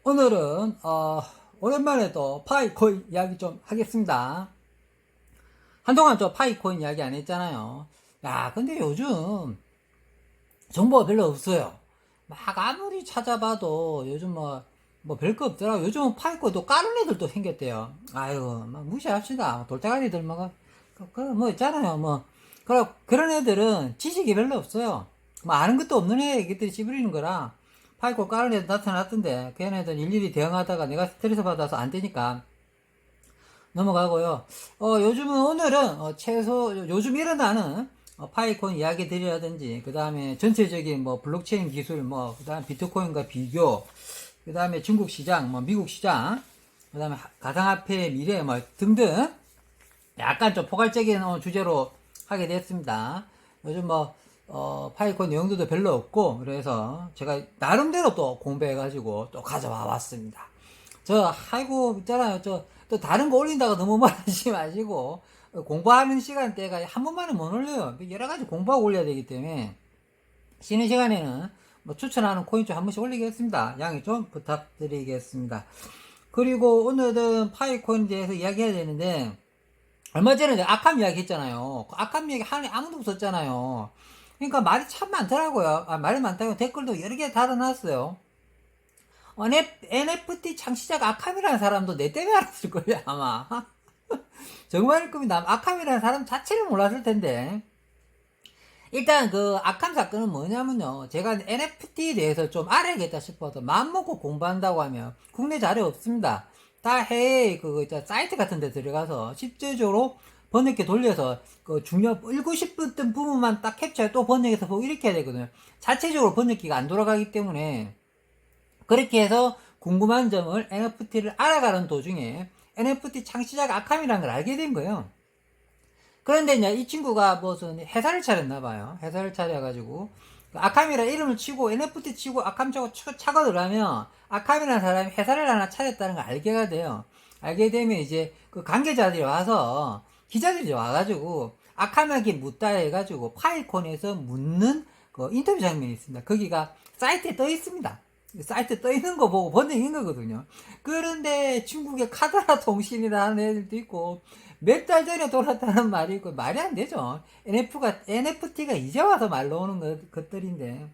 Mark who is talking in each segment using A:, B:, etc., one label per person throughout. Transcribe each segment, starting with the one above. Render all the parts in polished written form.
A: 오늘은 오랜만에 또 파이코인 이야기 좀 하겠습니다. 한동안 저 파이코인 이야기 안 했잖아요. 야, 근데 요즘 정보가 별로 없어요. 막 아무리 찾아봐도 요즘 뭐 별거 없더라고. 요즘은 파이코인 또 까는 애들도 생겼대요. 아유, 막 무시합시다. 돌대가리들 뭐 있잖아요. 그런 애들은 지식이 별로 없어요. 뭐 아는 것도 없는 애들이 찌부리는 거라. 파이코 까는 애들 나타났던데, 걔네들 일일이 대응하다가 내가 스트레스 받아서 안 되니까 넘어가고요. 오늘은 요즘 일어나는 파이콘 이야기들이라든지, 그 다음에 전체적인 뭐 블록체인 기술, 그 다음에 비트코인과 비교, 그 다음에 중국 시장, 미국 시장, 그 다음에 가상화폐의 미래, 등등, 약간 좀 포괄적인 주제로 하게 됐습니다. 요즘 파이콘 내용들도 별로 없고, 그래서 제가 나름대로 또 공부해가지고 또 가져와 왔습니다. 아이고, 있잖아요. 또 다른 거 올린다가 너무 말하지 마시고, 공부하는 시간대가 한 번만에 못 올려요. 여러 가지 공부하고 올려야 되기 때문에, 쉬는 시간에는 추천하는 코인 좀 한 번씩 올리겠습니다. 양해 좀 부탁드리겠습니다. 그리고 오늘은 파이코인에 대해서 이야기해야 되는데, 얼마 전에 내가 악함 이야기 했잖아요. 그 악함 이야기 하는 애 아무도 없었잖아요. 그러니까 말이 참 많더라고요. 말이 많다고 댓글도 여러 개 달아놨어요. NFT 창시자가 아캄이라는 사람도 내 때문에 알았을 거예요, 아마. 정말 꿈이 아캄이라는 사람 자체를 몰랐을 텐데. 일단 그 아캄 사건은 뭐냐면요. 제가 NFT에 대해서 좀 알아야겠다 싶어서 마음먹고 공부한다고 하면 국내 자료 없습니다. 다 해외 사이트 같은 데 들어가서 실제적으로 번역기 돌려서 읽고 싶었던 부분만 딱 캡처해 또 번역해서 보고 이렇게 해야 되거든요. 자체적으로 번역기가 안 돌아가기 때문에 그렇게 해서 궁금한 점을 NFT를 알아가는 도중에 NFT 창시자가 아캄이라는 걸 알게 된 거예요. 그런데 이제 이 친구가 무슨 회사를 차렸나봐요. 회사를 차려가지고 아캄이라 이름을 치고 NFT 치고 아캄 차고 들어가면 아캄이라는 사람이 회사를 하나 차렸다는 걸 알게 돼요. 알게 되면 이제 그 관계자들이 와서 기자들이 와가지고 아캄에게 묻다 해가지고 파일콘에서 묻는 그 인터뷰 장면이 있습니다. 거기가 사이트에 떠 있습니다. 사이트에 떠 있는 거 보고 번역인 거거든요. 그런데 중국의 카다라 통신이라는 애들도 있고 몇 달 전에 돌았다는 말이 있고 말이 안 되죠. NFT가 이제 와서 말 나오는 것들인데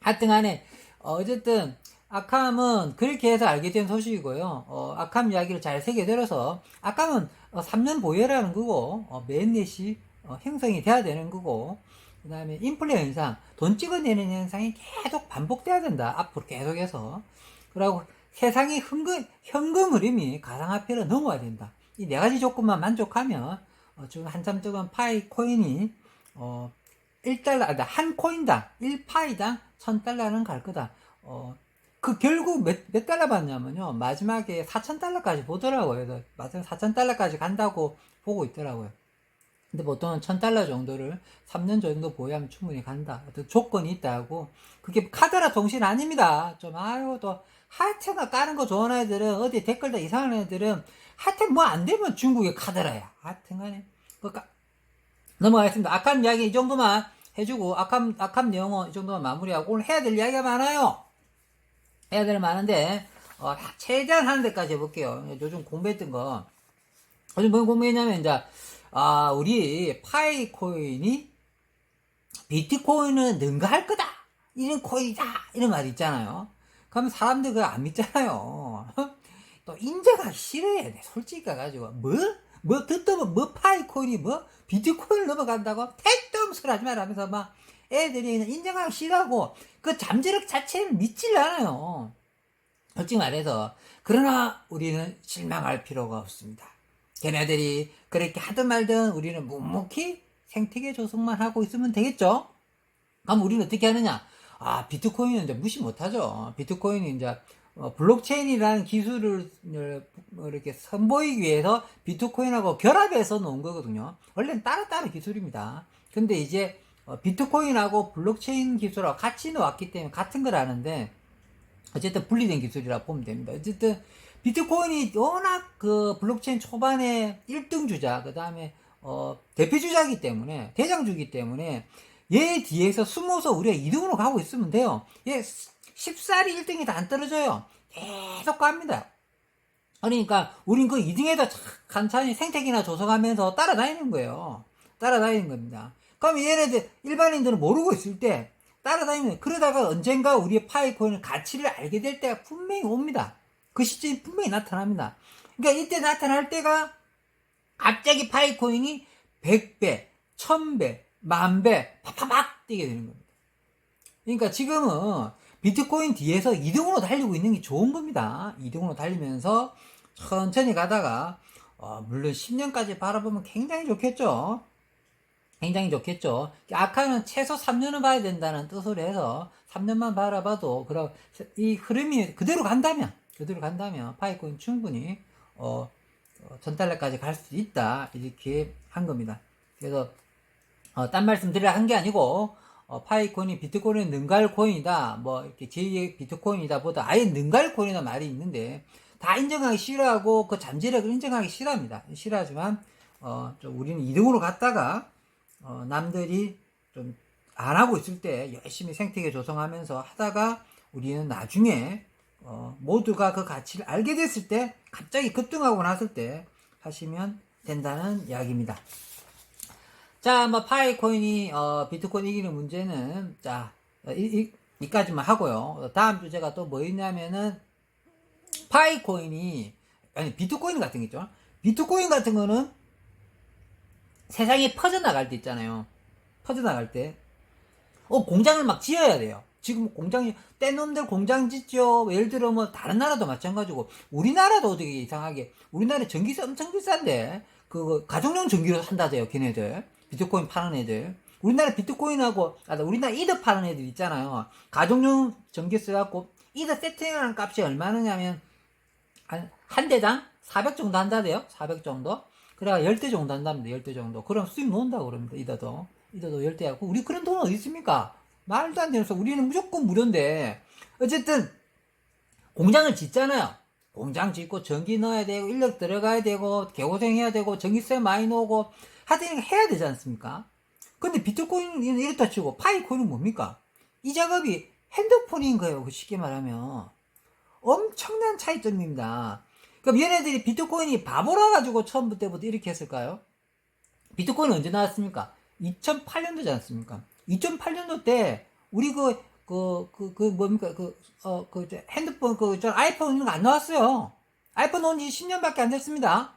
A: 하여튼 간에 어쨌든 아캄은 그렇게 해서 알게 된 소식이고요. 아캄 이야기를 잘 새겨들어서 아캄은 3년 보유라는 거고 매일넷이 형성이 돼야 되는 거고 그 다음에 인플레 현상, 돈 찍어내는 현상이 계속 반복돼야 된다. 앞으로 계속해서. 그리고 세상의 현금 흐름이 가상화폐로 넘어야 된다. 이 네 가지 조건만 만족하면 지금 한참 동안 파이 코인이 1달러, 한 코인당 1파이당 1000달러는 갈 거다. 결국 몇 달러 받냐면요. 마지막에 4000달러까지 보더라고요. 그래서 마지막 4000달러까지 간다고 보고 있더라고요. 근데 보통은 1000달러 정도를 3년 정도 보유하면 충분히 간다. 어떤 조건이 있다고. 그게 카드라 통신 아닙니다. 또, 하여튼 까는 거 좋은 애들은, 어디 댓글도 이상한 애들은, 하여튼 뭐 안 되면 중국의 카드라야. 하여튼 간에. 넘어가겠습니다. 악함 이야기 이 정도만 해주고, 악함 내용은 이 정도만 마무리하고, 오늘 해야 될 이야기가 많아요. 해야 될 많은데, 최대한 하는 데까지 해볼게요. 요즘 공부했던 거. 요즘 뭐 공부했냐면, 이제, 우리 파이코인이 비트코인은 능가할 거다. 이런 코인이다. 이런 말 있잖아요. 그러면 사람들 그거 안 믿잖아요. 또 인정하기 싫어해. 솔직히 가가지고 듣다 보면 파이코인이 비트코인을 넘어간다고 택도 없는 소리 하지 말라면서 막 애들이 인정하기 싫어하고 그 잠재력 자체를 믿질 않아요. 솔직히 말해서. 그러나 우리는 실망할 필요가 없습니다. 걔네들이 그렇게 하든 말든 우리는 묵묵히 생태계 조성만 하고 있으면 되겠죠? 그럼 우리는 어떻게 하느냐? 비트코인은 이제 무시 못하죠. 비트코인이 이제 블록체인이라는 기술을 이렇게 선보이기 위해서 비트코인하고 결합해서 놓은 거거든요. 원래는 따로따로 기술입니다. 근데 이제 비트코인하고 블록체인 기술하고 같이 놓았기 때문에 같은 걸 아는데 어쨌든 분리된 기술이라 보면 됩니다. 어쨌든 비트코인이 워낙 그 블록체인 초반에 1등 주자, 그 다음에 대표 주자이기 때문에, 대장주기 때문에 얘 뒤에서 숨어서 우리가 2등으로 가고 있으면 돼요. 얘 쉽사리 1등이 다 안 떨어져요. 계속 갑니다. 그러니까 우린 그 2등에다 간단히 생태계나 조성하면서 따라다니는 거예요. 따라다니는 겁니다. 그럼 얘네들 일반인들은 모르고 있을 때 따라다니면, 그러다가 언젠가 우리의 파이코인의 가치를 알게 될 때가 분명히 옵니다. 그 시점이 분명히 나타납니다. 그러니까 이때 나타날 때가 갑자기 파이코인이 100배, 1000배, 10,000배 팍팍팍 뛰게 되는 겁니다. 그러니까 지금은 비트코인 뒤에서 2등으로 달리고 있는 게 좋은 겁니다. 2등으로 달리면서 천천히 가다가 물론 10년까지 바라보면 굉장히 좋겠죠. 굉장히 좋겠죠. 아카는 최소 3년은 봐야 된다는 뜻으로 해서 3년만 바라봐도, 그럼 이 흐름이 그대로 간다면 파이코인 충분히 1000달러까지 갈 수 있다, 이렇게 한 겁니다. 그래서 딴 말씀 드리려 한 게 아니고, 파이코인이 비트코인의 능갈코인이다, 뭐 이렇게 제2의 비트코인이다 보다 아예 능갈코인이다 말이 있는데, 다 인정하기 싫어하고 그 잠재력을 인정하기 싫어합니다. 싫어하지만 좀 우리는 2등으로 갔다가 남들이 좀 안 하고 있을 때 열심히 생태계 조성하면서 하다가 우리는 나중에 모두가 그 가치를 알게 됐을 때, 갑자기 급등하고 났을 때 하시면 된다는 이야기입니다. 자, 뭐 파이코인이 비트코인 이기는 문제는 자 이까지만 하고요. 다음 주제가 또 뭐 있냐면은, 파이코인이, 아니 비트코인 같은 게 있죠. 비트코인 같은 거는 세상에 퍼져나갈 때 있잖아요. 퍼져나갈 때 공장을 막 지어야 돼요. 지금 공장이, 뗀 놈들 공장 짓죠. 예를 들어 뭐 다른 나라도 마찬가지고, 우리나라도 되게 이상하게, 우리나라 전기세 엄청 비싼데 그 가정용 전기로 산다대요, 걔네들. 비트코인 파는 애들. 우리나라 비트코인하고, 우리나라 이더 파는 애들 있잖아요. 가정용 전기 써갖고 이더 세팅하는 값이 얼마냐면 한 대당 400 정도 한다대요. 400 정도. 그래야 10대 정도 한답니다. 10대 정도. 그럼 수입 놓는다고 그럽니다. 이더도 10대 하고. 우리 그런 돈 어디 있습니까? 말도 안 되는 소리. 우리는 무조건 무료인데. 어쨌든 공장을 짓잖아요. 공장 짓고 전기 넣어야 되고 인력 들어가야 되고 개고생해야 되고 전기세 많이 넣고 하여튼 해야 되지 않습니까? 근데 비트코인은 이렇다 치고 파이코인은 뭡니까? 이 작업이 핸드폰인 거예요. 그 쉽게 말하면. 엄청난 차이점입니다. 그럼 얘네들이 비트코인이 바보라 가지고 처음부터 이렇게 했을까요? 비트코인은 언제 나왔습니까? 2008년도지 않습니까? 2008년도 때 우리 뭡니까? 핸드폰, 아이폰 이런 거 안 나왔어요. 아이폰 나온 지 10년밖에 안 됐습니다.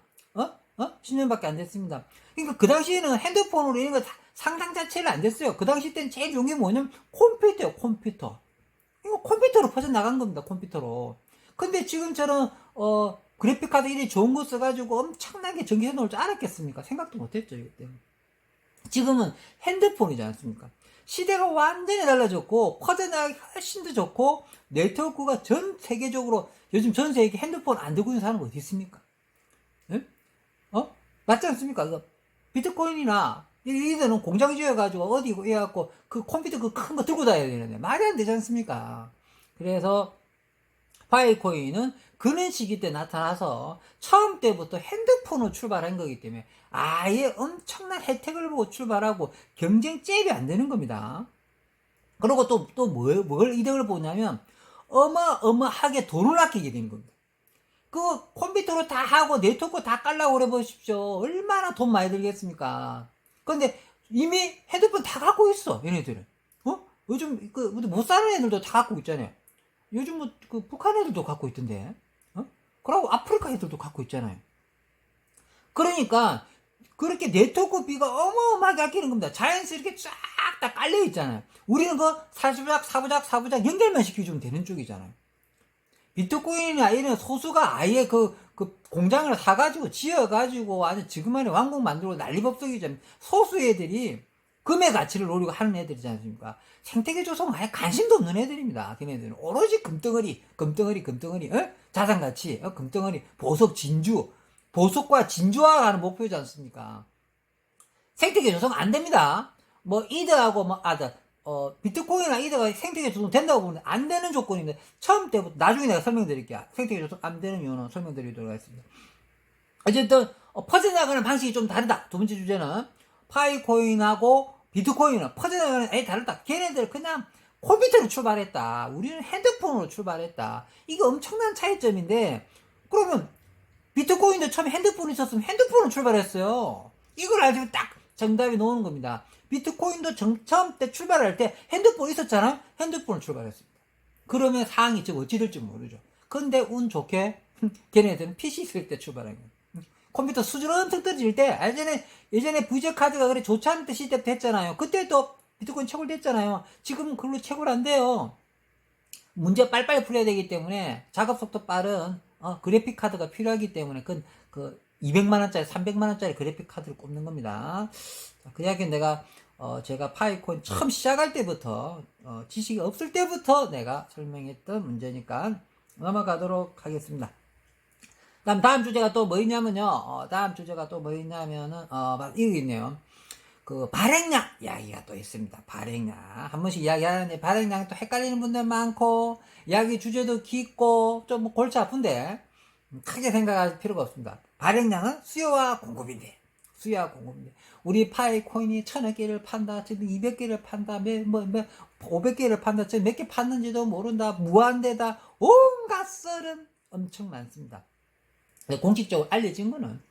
A: 10년밖에 안 됐습니다. 그러니까 그 당시에는 핸드폰으로 이런 거 상상 자체를 안 됐어요. 그 당시 때는 제일 좋은 게 뭐냐면 컴퓨터예요, 컴퓨터. 이거 컴퓨터로 퍼져나간 겁니다, 컴퓨터로. 근데 지금처럼, 그래픽카드 이리 좋은 거 써가지고 엄청나게 전기세 나올 줄 알았겠습니까? 생각도 못했죠, 이때. 지금은 핸드폰이지 않습니까? 시대가 완전히 달라졌고, 퍼져나가기 훨씬 더 좋고, 네트워크가 전 세계적으로, 요즘 전 세계 핸드폰 안 들고 있는 사람은 어디 있습니까? 예? 맞지 않습니까? 비트코인이나, 이들은 공장 지어가지고, 어디, 해갖고, 그 컴퓨터 그 큰 거 들고 다녀야 되는데, 말이 안 되지 않습니까? 그래서, 파이코인은 그런 시기 때 나타나서 처음 때부터 핸드폰으로 출발한 거기 때문에 아예 엄청난 혜택을 보고 출발하고 경쟁 잽이 안 되는 겁니다. 그리고 또 뭘 이득을 보냐면 어마어마하게 돈을 아끼게 되는 겁니다. 그 컴퓨터로 다 하고 네트워크 다 깔라고 그래 보십시오. 얼마나 돈 많이 들겠습니까? 근데 이미 핸드폰 다 갖고 있어, 얘네들은. 요즘 못 사는 애들도 다 갖고 있잖아요. 요즘 북한 애들도 갖고 있던데. 그리고 아프리카 애들도 갖고 있잖아요. 그러니까 그렇게 네트워크 비가 어마어마하게 아끼는 겁니다. 자연스럽게 쫙 다 깔려 있잖아요. 우리는 사부작 연결만 시켜주면 되는 쪽이잖아요. 비트코인이나 이런 소수가 아예 그 공장을 사가지고 지어가지고 아주 지금만의 왕국 만들고 난리법석이잖아요. 소수 애들이 금의 가치를 노리고 하는 애들이지 않습니까? 생태계 조성은 아예 관심도 없는 애들입니다. 걔네들은 오로지 금덩어리, 자산가치, 금덩어리, 보석, 진주, 보석과 진주화하는 목표지 않습니까? 생태계 조성 안 됩니다. 뭐 이더하고 비트코인이나 이더가 생태계 조성 된다고 보는데 안 되는 조건인데, 처음 때부터 나중에 내가 설명드릴게요. 생태계 조성 안 되는 이유는 설명드리도록 하겠습니다. 어쨌든 퍼져나가는 방식이 좀 다르다. 두 번째 주제는 파이코인하고 비트코인은 퍼져나가는 다르다. 걔네들 그냥 컴퓨터로 출발했다. 우리는 핸드폰으로 출발했다. 이게 엄청난 차이점인데, 그러면 비트코인도 처음에 핸드폰이 있었으면 핸드폰으로 출발했어요. 이걸 알면 딱 정답이 나오는 겁니다. 비트코인도 처음 때 출발할 때 핸드폰 있었잖아? 핸드폰으로 출발했습니다. 그러면 상황이 지금 어찌 될지 모르죠. 근데 운 좋게 걔네들은 PC 있을 때 출발한 거예요. 컴퓨터 수준 엄청 떨어질 때, 예전에 VJ 카드가 그래 좋지 않은 때 시대 됐잖아요. 그때 또 비트코인 채굴됐잖아요. 지금은 그걸로 채굴 안 돼요. 문제 빨리빨리 풀어야 되기 때문에 작업 속도 빠른 그래픽 카드가 필요하기 때문에 그 200만원짜리 300만원짜리 그래픽 카드를 꼽는 겁니다. 그 이야기는 내가 제가 파이코인 처음 시작할 때부터 지식이 없을 때부터 내가 설명했던 문제니까 넘어가도록 하겠습니다. 다음 주제가 또 뭐 있냐면요. 다음 주제가 또 뭐 있냐면은 이거 있네요. 그 발행량 이야기가 또 있습니다. 발행량 한 번씩 이야기하는데 발행량 또 헷갈리는 분들 많고 이야기 주제도 깊고 좀 뭐 골치 아픈데 크게 생각할 필요가 없습니다. 발행량은 수요와 공급인데 우리 파이코인이 1000개를 판다, 지금 200개를 판다, 500개를 판다, 지금 몇 개 팠는지도 모른다, 무한대다, 온갖 썰은 엄청 많습니다. 공식적으로 알려진 거는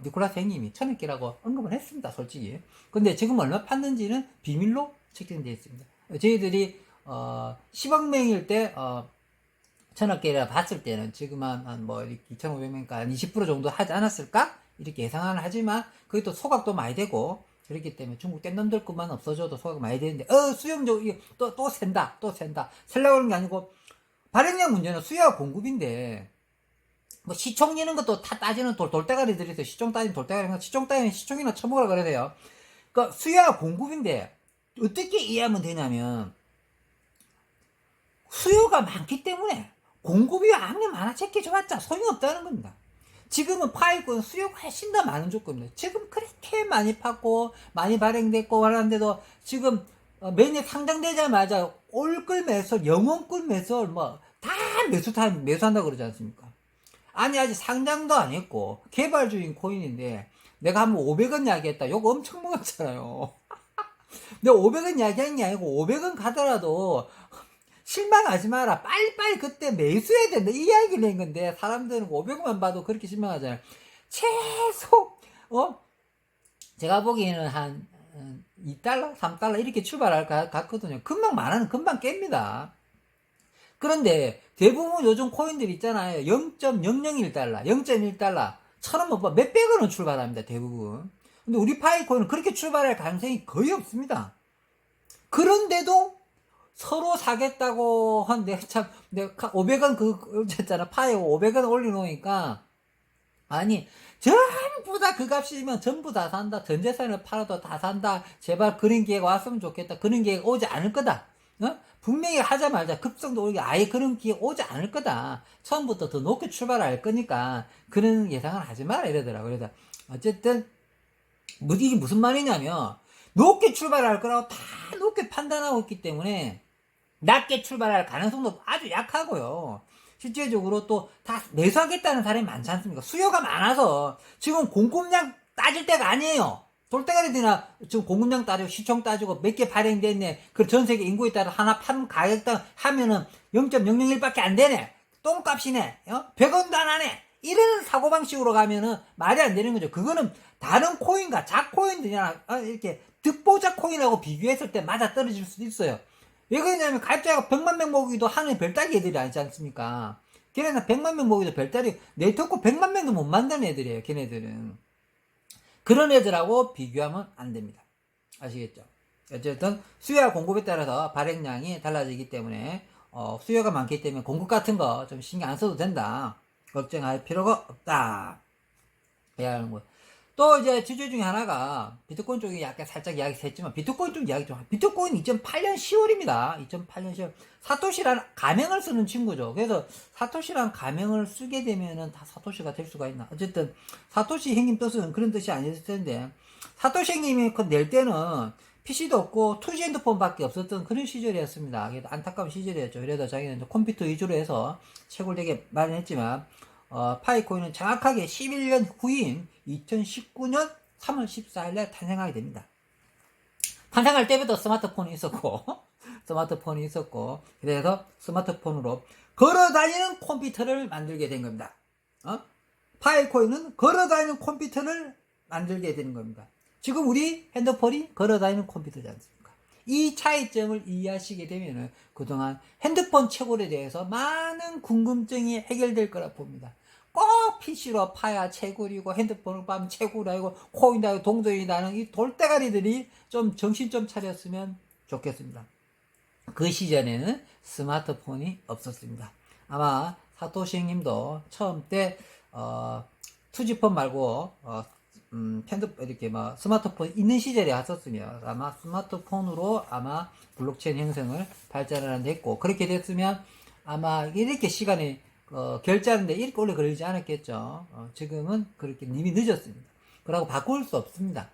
A: 니콜라스 형님이 1000개라고 언급을 했습니다, 솔직히. 근데 지금 얼마 팠는지는 비밀로 책정되어 있습니다. 저희들이 10억 명일 때 1000개를 봤을 때는 지금 한 2500명이니까 한 20% 정도 하지 않았을까? 이렇게 예상을 하지만 그게 또 소각도 많이 되고 그렇기 때문에 중국 뗀놈들 것만 없어져도 소각 많이 되는데 수용적 이게 또 샌다 셀려고 하는 게 아니고 발행량 문제는 수요와 공급인데 뭐 시총 이런 것도 다 따지는 돌대가리들이 있어요. 시총 따지는 돌대가리, 시총 따지면 시총이나 처먹으라 그러세요. 그러니까 수요와 공급인데 어떻게 이해하면 되냐면 수요가 많기 때문에 공급이 아무리 많아졌게 줘봤자 소용없다는 겁니다. 지금은 파이코인 수요가 훨씬 더 많은 조건입니다. 지금 그렇게 많이 팠고 많이 발행됐고 하는데도 지금 매년 상장되자마자 올끌 매설, 영원끌 매설 다 매수한다고 그러지 않습니까? 아니 아직 상장도 안 했고 개발 중인 코인인데 내가 한번 500원 이야기했다. 욕 엄청 먹었잖아요. 내가 500원 이야기한 게 아니고 500원 가더라도 실망하지 마라. 빨리빨리 그때 매수해야 된다. 이 이야기를 한 건데 사람들은 500원만 봐도 그렇게 실망하잖아요. 최소 제가 보기에는 한 2달러, 3달러 이렇게 출발할 것 같거든요. 금방 만원은 금방 깹니다. 그런데 대부분 요즘 코인들 있잖아요. 0.001달러, 0.1달러, 1000원 몇백 원은 출발합니다. 대부분. 근데 우리 파이코인은 그렇게 출발할 가능성이 거의 없습니다. 그런데도 서로 사겠다고 내가 500원 어쨌잖아. 파이 500원 올려놓으니까 아니 전부 다 그 값이면 전부 다 산다. 전 재산을 팔아도 다 산다. 제발 그런 기회가 왔으면 좋겠다. 그런 기회가 오지 않을 거다. 분명히 하자마자 급성도 오르게 아예 그런 기회 오지 않을 거다. 처음부터 더 높게 출발할 거니까 그런 예상을 하지 마라 이러더라고요. 그래서 어쨌든 이게 무슨 말이냐면 높게 출발할 거라고 다 높게 판단하고 있기 때문에 낮게 출발할 가능성도 아주 약하고요. 실제적으로 또 다 매수하겠다는 사람이 많지 않습니까? 수요가 많아서 지금 공급량 따질 때가 아니에요. 돌대가리들이나 지금 공급량 따지고 시총 따지고 몇 개 발행됐네. 그 전세계 인구에 따라 하나 판 가격당 하면은 0.001밖에 안 되네. 똥값이네. 100원도 안 하네. 이런 사고방식으로 가면은 말이 안 되는 거죠. 그거는 다른 코인과 작코인들이나 이렇게 득보자 코인하고 비교했을 때 맞아 떨어질 수도 있어요. 왜 그러냐면 가입자가 100만 명 모으기도 하는 별따기 애들이 아니지 않습니까? 걔네는 100만 명 모으기도 별따기 네트워크 100만 명도 못 만드는 애들이에요. 걔네들은. 그런 애들하고 비교하면 안 됩니다. 아시겠죠? 어쨌든 수요와 공급에 따라서 발행량이 달라지기 때문에 수요가 많기 때문에 공급 같은 거 좀 신경 안 써도 된다. 걱정할 필요가 없다. 해야 하는 거. 또 이제 주제 중에 하나가 비트코인 쪽에 약간 살짝 이야기 했지만 비트코인 쪽 이야기 좀. 비트코인 2008년 10월입니다. 2008년 10월. 사토시라는 가명을 쓰는 친구죠. 그래서 사토시라는 가명을 쓰게 되면은 다 사토시가 될 수가 있나. 어쨌든 사토시 형님 뜻은 그런 뜻이 아니었을 텐데 사토시 형님이 낼 때는 PC도 없고 2G 핸드폰밖에 없었던 그런 시절이었습니다. 그래도 안타까운 시절이었죠. 그래도 자기는 컴퓨터 위주로 해서 채굴되게 마련했지만 파이코인은 정확하게 11년 후인 2019년 3월 14일에 탄생하게 됩니다. 탄생할 때부터 스마트폰이 있었고 스마트폰이 있었고, 그래서 스마트폰으로 걸어다니는 컴퓨터를 만들게 된 겁니다. 파이코인은 걸어다니는 컴퓨터를 만들게 되는 겁니다. 지금 우리 핸드폰이 걸어다니는 컴퓨터지 않습니까? 이 차이점을 이해하시게 되면 그동안 핸드폰 채굴에 대해서 많은 궁금증이 해결될 거라 봅니다. 꼭 PC로 파야 채굴이고 핸드폰을 파면 채굴하고 코인하고 동전이라는 이 돌대가리들이 좀 정신 좀 차렸으면 좋겠습니다. 그 시절에는 스마트폰이 없었습니다. 아마 사토시 형님도 처음 때 투지폰 말고 이렇게 스마트폰 있는 시절에 왔었으면 아마 스마트폰으로 아마 블록체인 형성을 발전을 했고, 그렇게 됐으면 아마 이렇게 시간이 결제하는데 이렇게 오래 걸리지 않았겠죠. 지금은 그렇게 이미 늦었습니다. 그러고 바꿀 수 없습니다.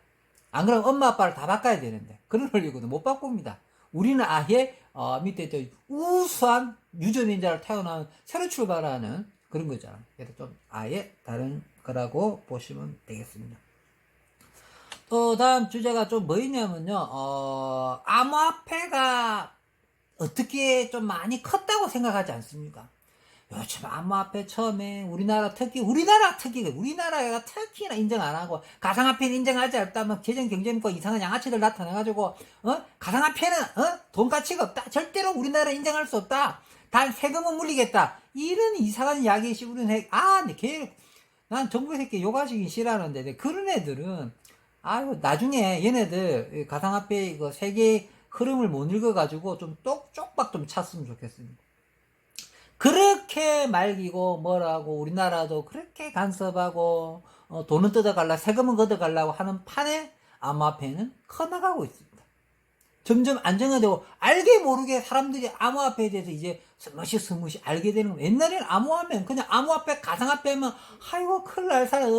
A: 안 그러면 엄마 아빠를 다 바꿔야 되는데 그런 원리거든 못 바꿉니다. 우리는 아예 밑에 저 우수한 유전인자를 태어나는 새로 출발하는 그런 거잖아. 그래서 좀 아예 다른 거라고 보시면 되겠습니다. 또 다음 주제가 좀 뭐였냐면요, 암호화폐가 어떻게 좀 많이 컸다고 생각하지 않습니까? 요즘 암호화폐 처음에 우리나라가 특히나 인정 안 하고, 가상화폐는 인정하지 않다면 재정 경제민과 이상한 양아치들 나타나가지고, 가상화폐는, 돈 가치가 없다. 절대로 우리나라 인정할 수 없다. 단 세금은 물리겠다. 이런 이상한 이야기씩 우리는 난 정부 새끼 욕하시기 싫어하는데, 그런 애들은, 나중에 얘네들 가상화폐 이거 세계 흐름을 못 읽어가지고 좀 쪽박 좀 찼으면 좋겠습니다. 그렇게 말기고 뭐라고 우리나라도 그렇게 간섭하고 돈은 뜯어갈라 세금은 걷어가려고 하는 판에 암호화폐는 커나가고 있습니다. 점점 안정화되고 알게 모르게 사람들이 암호화폐에 대해서 이제 스무시 알게 되는 거예요. 옛날에는 암호화폐는 그냥 암호화폐 가상화폐면 아이고 큰일 날 사람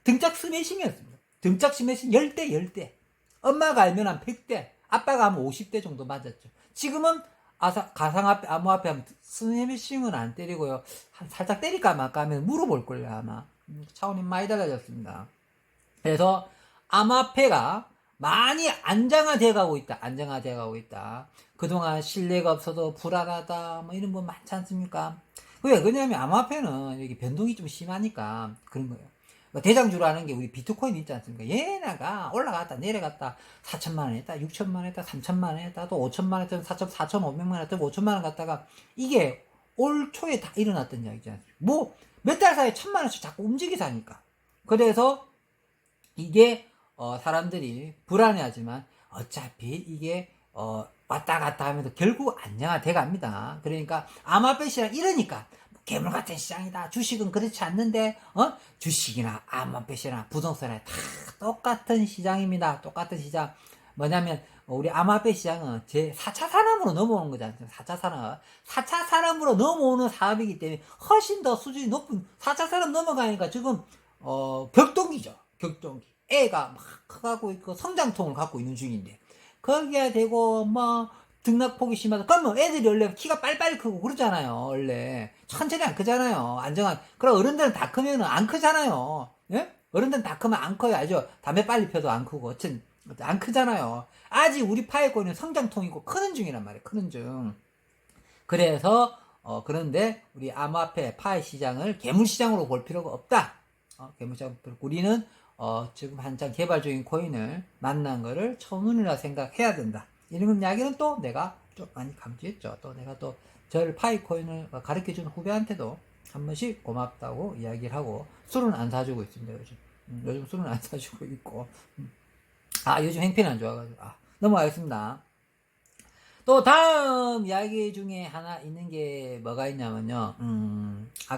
A: 등짝 스매싱이었습니다. 등짝 스매싱 10대 엄마가 알면 한 100대 아빠가 하면 50대 정도 맞았죠. 지금은 가상화폐, 암호화폐 하면 스매싱은 안 때리고요. 살짝 때릴까 말까 하면 물어볼걸요, 아마. 차원이 많이 달라졌습니다. 그래서 암호화폐가 많이 안정화되어 가고 있다. 그동안 신뢰가 없어도 불안하다, 뭐 이런 분 많지 않습니까? 왜? 왜냐면 암호화폐는 여기 변동이 좀 심하니까 그런 거예요. 대장주로 하는 게 우리 비트코인 있지 않습니까? 얘네가 올라갔다 내려갔다 4천만 원 했다 6천만 원 했다 3천만 원 했다 또 5천만 원 했다 4,500만 원 했다 5천만 원 갔다가 이게 올 초에 다 일어났던 이야기지 않습니까? 뭐 몇 달 사이에 1,000만 원씩 자꾸 움직이서 하니까. 그래서 이게 사람들이 불안해하지만 어차피 이게 왔다 갔다 하면서 결국 안정화돼 갑니다. 그러니까 암호화폐 시장 이러니까 괴물 같은 시장이다. 주식은 그렇지 않는데, 주식이나 암호화폐 시장, 부동산이나 다 똑같은 시장입니다. 똑같은 시장. 뭐냐면, 우리 암호화폐 시장은 제 4차 산업으로 넘어오는 거잖아요. 4차 산업. 4차 산업으로 넘어오는 사업이기 때문에 훨씬 더 수준이 높은 4차 산업 넘어가니까 지금, 격동기죠. 격동기. 애가 막 커가고 있고 성장통을 갖고 있는 중인데, 거기에 대고, 등락폭이 심하다. 그러면 애들이 원래 키가 빨리빨리 크고 그러잖아요. 원래 천천히 안 크잖아요. 안정한. 그럼 어른들은 다 크면 안 크잖아요. 예? 어른들은 다 크면 안 커요. 알죠? 담배 빨리 펴도 안 크고 안 크잖아요. 아직 우리 파이코는 성장통이고 크는 중이란 말이에요. 크는 중. 그래서 그런데 우리 암호화폐 파이 시장을 괴물 시장으로 볼 필요가 없다. 괴물 시장 우리는 지금 한창 개발 중인 코인을 만난 거를 천운이라 생각해야 된다. 이런 이야기는 또 내가 좀 많이 강조했죠. 또 내가 또 저를 파이코인을 가르쳐준 후배한테도 한 번씩 고맙다고 이야기를 하고 술은 안 사주고 있습니다. 요즘 술은 안 사주고 있고 요즘 행편이 안 좋아가지고 넘어가겠습니다. 또 다음 이야기 중에 하나 있는 게 뭐가 있냐면요.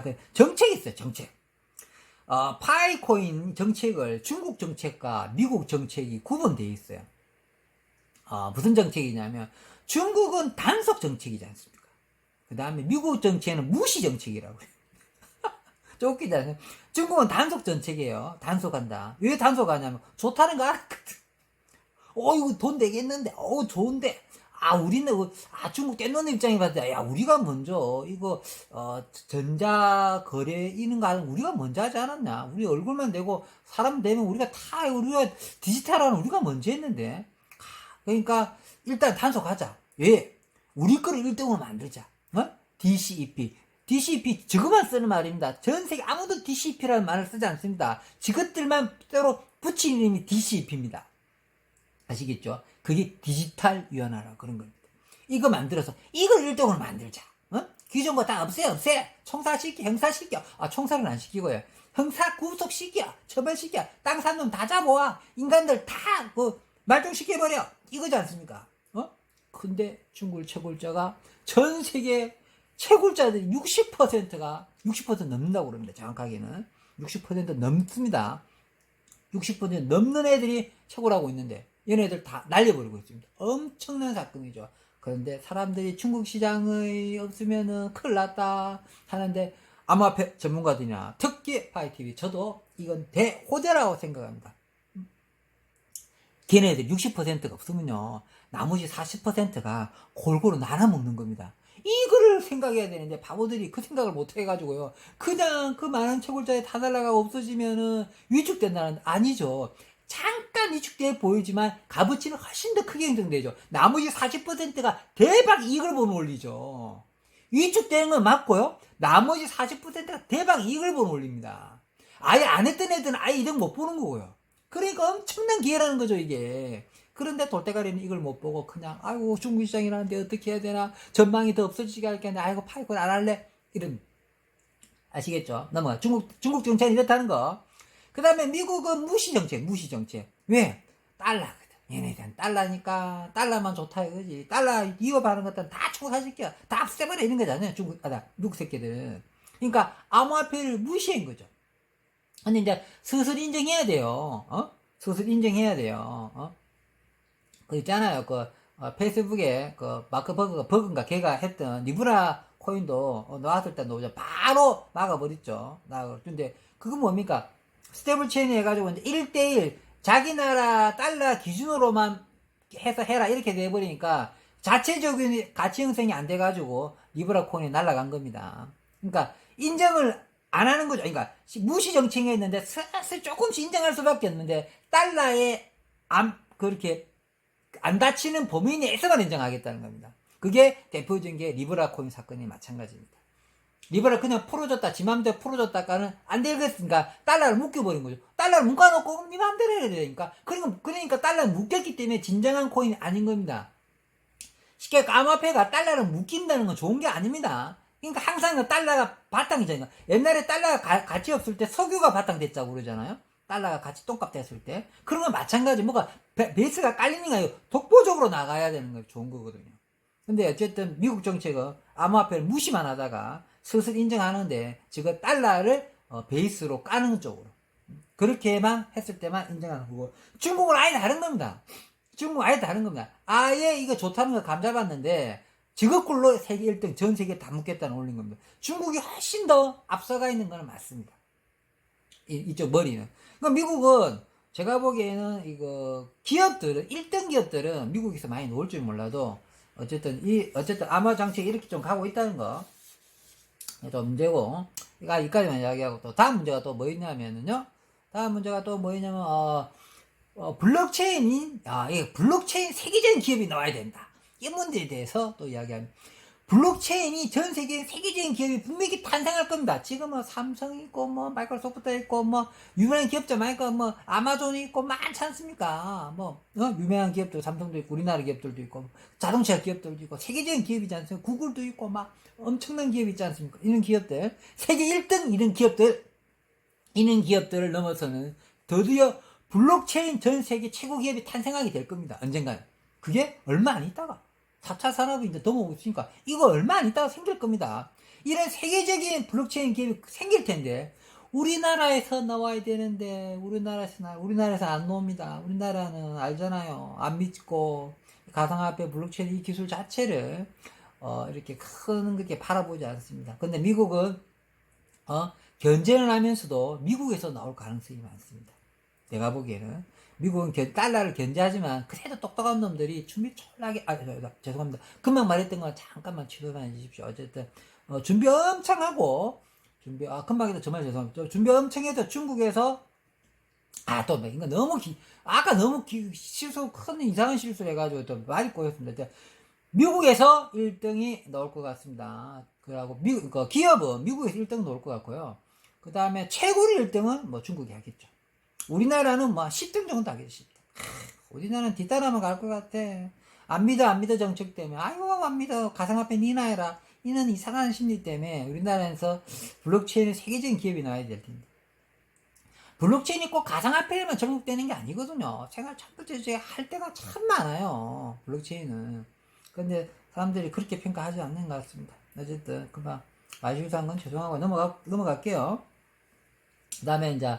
A: 그 정책이 있어요. 정책. 파이코인 정책을 중국 정책과 미국 정책이 구분되어 있어요. 무슨 정책이냐면 중국은 단속 정책이지 않습니까? 그 다음에 미국 정책은 무시 정책이라고 해요. 좀 웃기지 않아요? 중국은 단속 정책이에요. 단속한다. 왜 단속하냐면 좋다는 거 알았거든. 이거 돈 되겠는데 좋은데 우리는 중국 깻놓는 입장에 봤을 때 우리가 먼저 이거 전자 거래 이런 거 하는 우리가 먼저 하지 않았냐? 우리 얼굴만 내고 사람 되면 우리가 디지털화는 우리가 먼저 했는데. 그러니까 일단 단속하자. 왜? 우리 거를 1등으로 만들자. DCEP. DCEP 저거만 쓰는 말입니다. 전 세계 아무도 DCEP라는 말을 쓰지 않습니다. 저것들만 따로 붙이는 이름이 DCEP입니다. 아시겠죠? 그게 디지털 위안화라 그런 겁니다. 이거 만들어서 이걸 1등으로 만들자. 기존 거 다 없애. 총사시켜, 형사시켜. 총사는 안 시키고요. 형사 구속시켜, 처벌시켜. 땅 산 놈 다 잡아와. 인간들 다 말종시켜버려. 이거지 않습니까? 근데 중국 채굴자가 전 세계 채굴자들이 60%가 60% 넘는다고 그럽니다. 정확하게는 60% 넘습니다. 60% 넘는 애들이 채굴하고 있는데 얘네들 다 날려버리고 있습니다. 엄청난 사건이죠. 그런데 사람들이 중국 시장이 없으면은 큰일 났다 하는데 암호화폐 전문가들이나 특히 파이TV 저도 이건 대호재라고 생각합니다. 걔네들 60%가 없으면요 나머지 40%가 골고루 나눠 먹는 겁니다. 이거를 생각해야 되는데 바보들이 그 생각을 못 해가지고요 그냥 그 많은 채굴자에 다 날아가고 없어지면은 위축된다는 아니죠. 잠깐 위축돼 보이지만 값어치는 훨씬 더 크게 형성되죠. 나머지 40%가 대박 이익을 보는 원리죠. 위축되는 건 맞고요 나머지 40%가 대박 이익을 보는 원리입니다. 아예 안 했던 애들은 아예 이득 못 보는 거고요. 그러니까 엄청난 기회라는 거죠 이게. 그런데 돌대가리는 이걸 못 보고 그냥 아이고 중국 시장이라는데 어떻게 해야 되나 전망이 더 없어지게 할 게 아니라 아이고 파이콘 안 할래 이런. 아시겠죠? 넘어가. 중국 정책은 이렇다는 거. 그 다음에 미국은 무시정책. 왜? 달러거든. 얘네들은 달러니까 달러만 좋다 이거지. 달러 이업하는 것들은 다 총사시켜. 다 없애버려 이런 거잖아요. 미국 새끼들은. 그러니까 암호화폐를 무시한 거죠. 근데 이제 슬슬 인정해야 돼요. 슬슬 인정해야 돼요. 그 있잖아요. 페이스북에 마크 버그인가 걔가 했던 리브라 코인도 나왔을 때 노죠. 바로 막아버렸죠. 근데 그건 뭡니까? 스테이블 체인 해가지고 이제 1대1 자기 나라 달러 기준으로만 해서 해라 이렇게 돼버리니까 자체적인 가치 형성이 안 돼가지고 리브라 코인이 날아간 겁니다. 그러니까 인정을 안 하는 거죠. 그러니까 무시 정책이 있는데 슬슬 조금씩 인정할 수밖에 없는데 달러에 그렇게 안 다치는 범위 내에서만 인정하겠다는 겁니다. 그게 대표적인 게 리브라 코인 사건이 마찬가지입니다. 리브라 그냥 풀어줬다 지 맘대로 풀어줬다가는 안 되겠으니까 달러를 묶여버린 거죠. 달러를 묶어놓고 니 맘대로 해야 되니까. 그러니까 달러를 묶였기 때문에 진정한 코인이 아닌 겁니다. 쉽게 암호화폐가 달러를 묶인다는 건 좋은 게 아닙니다. 그러니까 항상 달러가 바탕이잖아요. 옛날에 달러가 가치 없을 때 석유가 바탕됐다고 그러잖아요. 달러가 같이 똥값 됐을 때. 그런 건 마찬가지. 뭐가 베이스가 깔리니까 독보적으로 나가야 되는 거 좋은 거거든요. 근데 어쨌든 미국 정책은 암호화폐를 무시만 하다가 슬슬 인정하는데 지금 달러를 베이스로 까는 쪽으로 그렇게만 했을 때만 인정하는 거고 중국은 아예 다른 겁니다. 아예 이거 좋다는 걸 감잡았는데 저것꼴로 세계 1등 전 세계 다 묶겠다는 올린 겁니다. 중국이 훨씬 더 앞서가 있는 건 맞습니다. 이쪽 머리는. 그러니까 미국은 제가 보기에는 기업들은 1등 기업들은 미국에서 많이 놓을 줄 몰라도 어쨌든 암호 장치가 이렇게 좀 가고 있다는 거 좀 문제고. 여기까지만 이야기하고 또 다음 문제가 또 뭐 있냐면요. 블록체인이 블록체인 세계적인 기업이 나와야 된다. 이 문제에 대해서 또 이야기합니다. 블록체인이 전 세계 세계적인 기업이 분명히 탄생할 겁니다. 지금 삼성 있고 마이크로소프트 있고 유명한 기업들 많으니까 아마존이 있고 많지 않습니까? 유명한 기업들 삼성도 있고 우리나라 기업들도 있고 자동차 기업들도 있고 세계적인 기업이지 않습니까? 구글도 있고 엄청난 기업이 있지 않습니까? 이런 기업들 세계 1등 이런 기업들을 넘어서는 드디어 블록체인 전 세계 최고 기업이 탄생하게 될 겁니다. 언젠가는. 그게 얼마 안 있다가 4차 산업이 이제 넘어오고 있으니까 이거 얼마 안 있다가 생길 겁니다. 이런 세계적인 블록체인 기업이 생길 텐데 우리나라에서 나와야 되는데 우리나라에서 안 나옵니다. 우리나라는 알잖아요. 안 믿고 가상화폐 블록체인 이 기술 자체를 이렇게 그렇게 바라보지 않습니다. 근데 미국은 견제를 하면서도 미국에서 나올 가능성이 많습니다. 내가 보기에는 미국은 달러를 견제하지만 그래도 똑똑한 놈들이 준비 철저하게 죄송합니다. 금방 말했던 거 잠깐만 취소해 주십시오. 어쨌든 준비 엄청 하고 금방에도 정말 죄송합니다. 준비 엄청 해서 중국에서 또 이거 너무 아까 너무 큰 이상한 실수를 해가지고 또 말이 꼬였습니다. 미국에서 1등이 나올 것 같습니다. 그리고 기업은 미국에서 1등 나올 것 같고요. 그 다음에 최고로 1등은 뭐 중국이 하겠죠. 우리나라는 뭐 10등 정도 하겠지. 10등. 우리나라는 뒷따라만 갈 것 같아. 안 믿어 정책 때문에. 아이고, 안 믿어. 가상화폐 니나 해라. 이는 이상한 심리 때문에 우리나라에서 블록체인의 세계적인 기업이 나와야 될 텐데. 블록체인이 꼭 가상화폐에만 접목되는 게 아니거든요. 생활 전부 할 때가 참 많아요. 블록체인은. 근데 사람들이 그렇게 평가하지 않는 것 같습니다. 어쨌든 그만 말실수한 건 죄송하고 넘어갈게요. 그 다음에 이제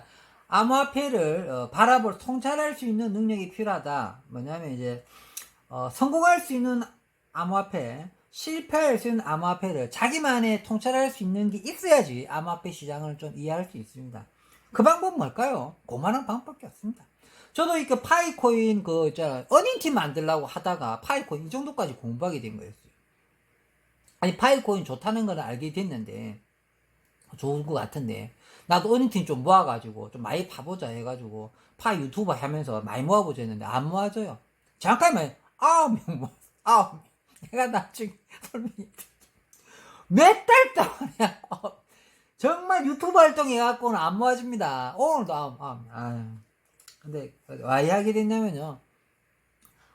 A: 암호화폐를 바라볼 통찰할 수 있는 능력이 필요하다. 뭐냐면 이제 성공할 수 있는 암호화폐, 실패할 수 있는 암호화폐를 자기만의 통찰할 수 있는 게 있어야지 암호화폐 시장을 좀 이해할 수 있습니다. 그 방법은 뭘까요? 고만한 방법밖에 없습니다. 저도 이렇게 파이코인 어닝팀 만들려고 하다가 파이코인 이 정도까지 공부하게 된 거였어요. 아니 파이코인 좋다는 걸 알게 됐는데 좋은 것 같은데 나도 어닝팀 좀 모아가지고 좀 많이 파보자 해가지고 파이 유튜버 하면서 많이 모아보자 했는데 안 모아져요. 잠깐만 9명 모았어. 9명. 내가 나중에 몇 달 동안이야. 정말 유튜브 활동해갖고는 안 모아집니다. 오늘도 근데 왜 하게 됐냐면요.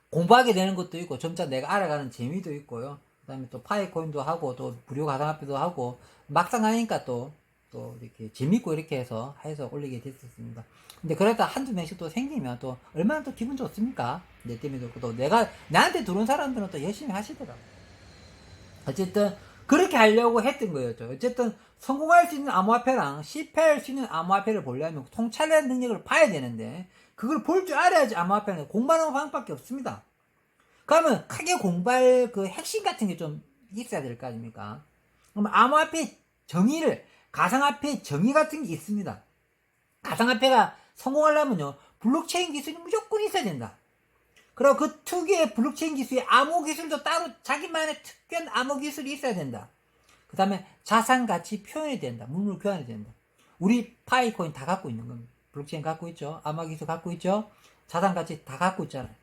A: 공부하게 되는 것도 있고 점차 내가 알아가는 재미도 있고요. 그 다음에 또 파이코인도 하고 또 무료 가상화폐도 하고 막상 하니까 또 이렇게 재밌고 이렇게 해서 올리게 됐었습니다. 근데 그러다 한두 명씩 또 생기면 또 얼마나 또 기분 좋습니까? 내 때문에 좋고 또 나한테 들어온 사람들은 또 열심히 하시더라고. 어쨌든 그렇게 하려고 했던 거였죠. 어쨌든 성공할 수 있는 암호화폐랑 실패할 수 있는 암호화폐를 보려면 통찰의 능력을 봐야 되는데 그걸 볼 줄 알아야지 암호화폐는 공부하는 방법밖에 없습니다. 그러면 크게 공부할 그 핵심 같은 게 좀 있어야 될 거 아닙니까? 그럼 암호화폐 정의를 가상화폐 정의 같은 게 있습니다. 가상화폐가 성공하려면요 블록체인 기술이 무조건 있어야 된다. 그리고 그 특유의 블록체인 기술의 암호 기술도 따로 자기만의 특별한 암호 기술이 있어야 된다. 그 다음에 자산 가치 표현이 된다. 물물 교환이 된다. 우리 파이코인 다 갖고 있는 겁니다. 블록체인 갖고 있죠. 암호 기술 갖고 있죠. 자산 가치 다 갖고 있잖아요.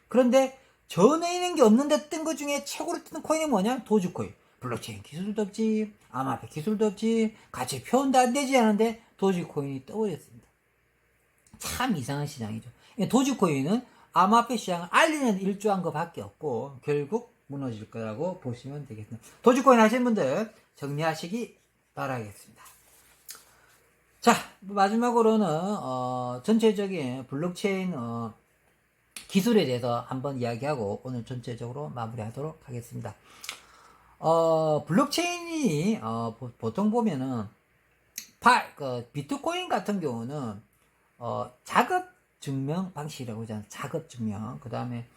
A: 그런데 전에 있는 게 없는데 뜬 것 중에 최고로 뜨는 코인이 뭐냐? 도지코인. 블록체인 기술도 없지, 암호화폐 기술도 없지, 가치 표현도 안 되지 않은데 도지코인이 떠버렸습니다. 참 이상한 시장이죠. 도지코인은 암호화폐 시장을 알리는 일조한 것밖에 없고 결국 무너질 거라고 보시면 되겠습니다. 도지코인 하시는 분들 정리하시기 바라겠습니다. 자, 마지막으로는 전체적인 블록체인 기술에 대해서 한번 이야기하고 오늘 전체적으로 마무리하도록 하겠습니다. 블록체인이 보통 보면은 비트코인 같은 경우는 자급 증명 방식이라고 하잖아요. 자급 증명. 그 다음에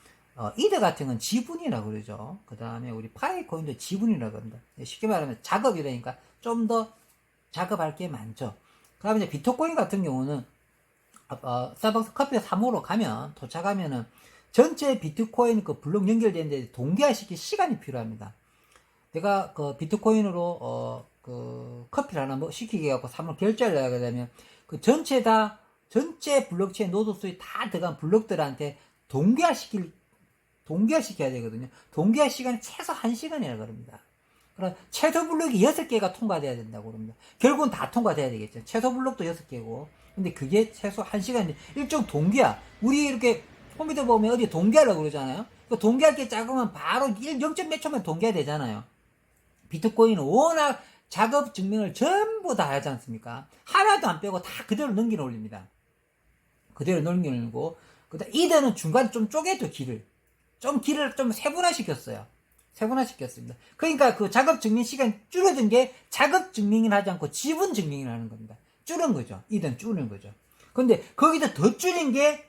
A: 이더 같은 건 지분이라고 그러죠. 그 다음에 우리 파이코인도 지분이라고 합니다. 쉽게 말하면 작업이라니까 좀 더 작업할 게 많죠. 그 다음에 이제 비트코인 같은 경우는 스타벅스 커피 사 먹으러 가면 도착하면은 전체 비트코인 그 블록 연결되는데 동기화시킬 시간이 필요합니다. 내가 그 비트코인으로 그 커피를 하나 뭐 시키게 해갖고 사면 결제를 하게 되면 그 전체 블록체인 노드 수에 다 들어간 블록들한테 동기화시켜야 되거든요. 동기화 시간이 최소 1시간이라고 합니다. 그럼 최소 블록이 6개가 통과돼야 된다고 합니다. 결국은 다 통과돼야 되겠죠. 최소 블록도 6개고. 근데 그게 최소 1시간인데 일종 동기화. 우리 이렇게 컴퓨터 보면 어디 동기화라고 그러잖아요. 그 동기할 게 작으면 바로 0점 몇 초면 동기화 되잖아요. 비트코인은 워낙 작업 증명을 전부 다 하지 않습니까? 하나도 안 빼고 다 그대로 넘겨 올립니다. 그대로 넘겨 올리고, 그다음 이더는 중간에 좀 쪼개도 길을 좀 세분화시켰어요. 세분화시켰습니다. 그러니까 그 작업 증명 시간 줄어든 게 작업 증명을 하지 않고 지분 증명을 하는 겁니다. 줄은 거죠. 이더는 줄은 거죠. 근데 거기서 더 줄인 게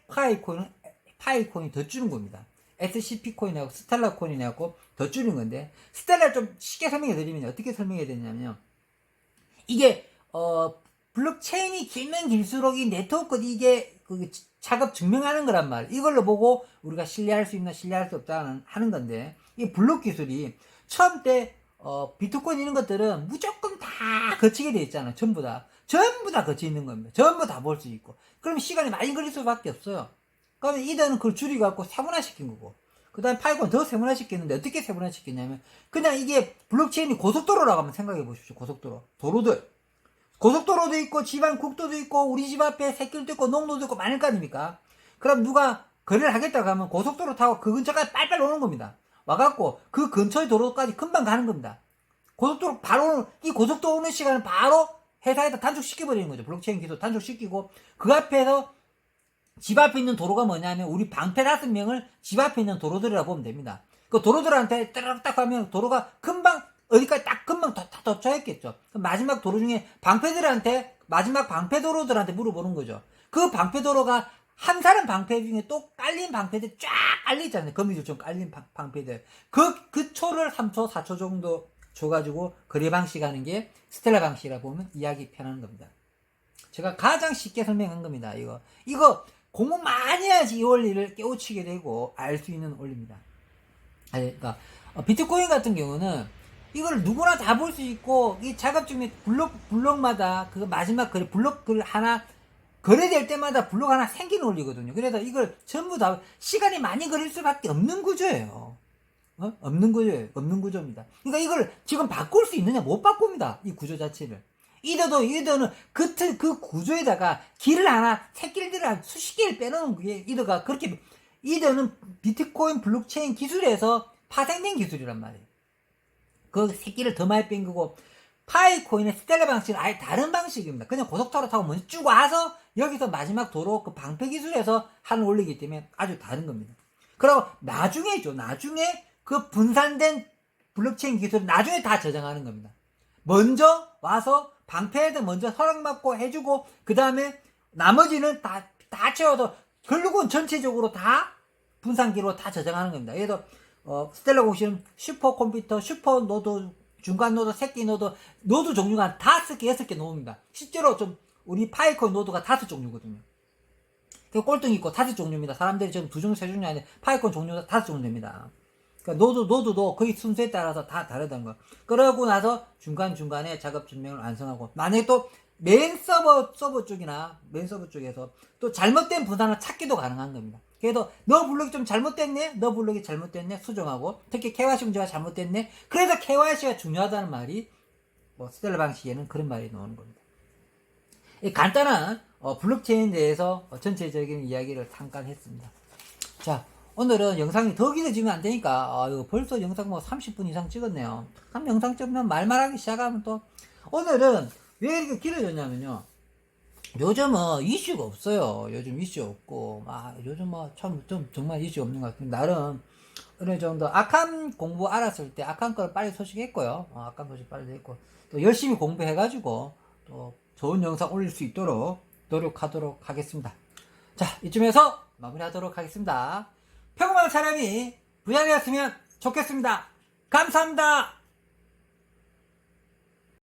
A: 파이코인이 더 줄인 겁니다. SCP 코인하고 스텔라 코인하고 더 줄인 건데, 스텔라 좀 쉽게 설명해 드리면 어떻게 설명해야 되냐면요. 이게 블록체인이 길면 길수록 이 네트워크 이게 그 작업 증명하는 거란 말. 이걸로 보고 우리가 신뢰할 수 있나 신뢰할 수 없다 하는 건데, 이 블록 기술이 처음 때 비트코인 이런 것들은 무조건 다 거치게 돼 있잖아요. 전부 다 거치 있는 겁니다. 전부 다 볼 수 있고. 그러면 시간이 많이 걸릴 수밖에 없어요. 그러면 이더는 그걸 줄이고 갖고 세분화시킨 거고. 그 다음에 파이콘 더 세분화시켰는데 어떻게 세분화시켰냐면 그냥 이게 블록체인이 고속도로라고 한번 생각해 보십시오. 고속도로. 도로들. 고속도로도 있고 지방 국도도 있고 우리 집 앞에 새길도 있고 농로도 있고 많을 거 아닙니까? 그럼 누가 거래를 하겠다고 하면 고속도로 타고 그 근처까지 빨빨 오는 겁니다. 와갖고 그 근처의 도로까지 금방 가는 겁니다. 고속도로 바로 이 고속도로 오는 시간은 바로 회사에다 단축시켜버리는 거죠. 블록체인 기술 단축시키고 그 앞에서 집 앞에 있는 도로가 뭐냐면 우리 방패 5명을 집 앞에 있는 도로들이라고 보면 됩니다. 그 도로들한테 따락딱 하면 도로가 금방 어디까지 딱 금방 다 도착했겠죠. 마지막 도로 중에 방패들한테 마지막 방패도로들한테 물어보는 거죠. 그 방패도로가 한 사람 방패 중에 또 깔린 방패들 쫙 깔리잖아요. 거미줄처럼 깔린 방패들. 그 초를 3초, 4초 정도 줘가지고 거래 방식 하는 게 스텔라 방식이라 보면 이해하기 편한 겁니다. 제가 가장 쉽게 설명한 겁니다. 이거 공부 많이 해야지 이 원리를 깨우치게 되고 알 수 있는 원리입니다. 그러니까 비트코인 같은 경우는 이걸 누구나 다 볼 수 있고 이 작업증명 블록마다 그 마지막 블록 하나 거래될 때마다 블록 하나 생기는 원리거든요. 그래서 이걸 전부 다 시간이 많이 걸릴 수밖에 없는 구조예요. 없는 구조입니다. 그러니까 이걸 지금 바꿀 수 있느냐? 못 바꿉니다. 이 구조 자체를. 이더는 그 구조에다가 길을 하나, 새길들을 한 수십 개를 빼놓은 게 이더가 그렇게, 이더는 비트코인 블록체인 기술에서 파생된 기술이란 말이에요. 그 새끼를 더 많이 뺀 거고, 파이코인의 스텔라 방식은 아예 다른 방식입니다. 그냥 고속도로 타고 먼저 쭉 와서 여기서 마지막 도로 그 방패 기술에서 하는 원리이기 때문에 아주 다른 겁니다. 그리고 나중에 그 분산된 블록체인 기술을 나중에 다 저장하는 겁니다. 먼저 와서 방패에도 먼저 허락받고 해주고 그 다음에 나머지는 다 채워서 결국은 전체적으로 다 분산기로 다 저장하는 겁니다. 예를 들어 스텔라 공식은 슈퍼컴퓨터, 슈퍼노드, 중간노드, 새끼 노드 종류가 한 5개, 6개 나옵니다. 실제로 좀 우리 파이코인 노드가 5종류거든요. 꼴등이 있고 5종류입니다. 사람들이 지금 2종류, 3종류 아니라 파이코인 종류가 5종류 됩니다. 그러니까 노드도 거의 순서에 따라서 다 다르다는 거. 그러고 나서 중간중간에 작업 증명을 완성하고, 만약에 또 메인 서버 쪽에서 또 잘못된 분산을 찾기도 가능한 겁니다. 그래서 너 블록이 좀 잘못됐네? 너 블록이 잘못됐네? 수정하고, 특히 KYC 문제가 잘못됐네? 그래서 KYC가 중요하다는 말이, 스텔라 방식에는 그런 말이 나오는 겁니다. 이 간단한, 블록체인에 대해서 전체적인 이야기를 잠깐 했습니다. 자, 오늘은 영상이 더 길어지면 안 되니까, 이거 벌써 영상 30분 이상 찍었네요. 그럼 영상 찍으면 말하기 시작하면 또, 오늘은 왜 이렇게 길어졌냐면요. 요즘은 이슈가 없어요. 요즘 이슈 없고, 요즘 정말 이슈 없는 것 같은데, 나름 어느 정도 아캄 공부 알았을 때 아캄 걸 빨리 소식했고요. 아캄 소식 빨리 했고, 또 열심히 공부해가지고, 또 좋은 영상 올릴 수 있도록 노력하도록 하겠습니다. 자, 이쯤에서 마무리하도록 하겠습니다. 평범한 사람이 부자되었으면 좋겠습니다. 감사합니다.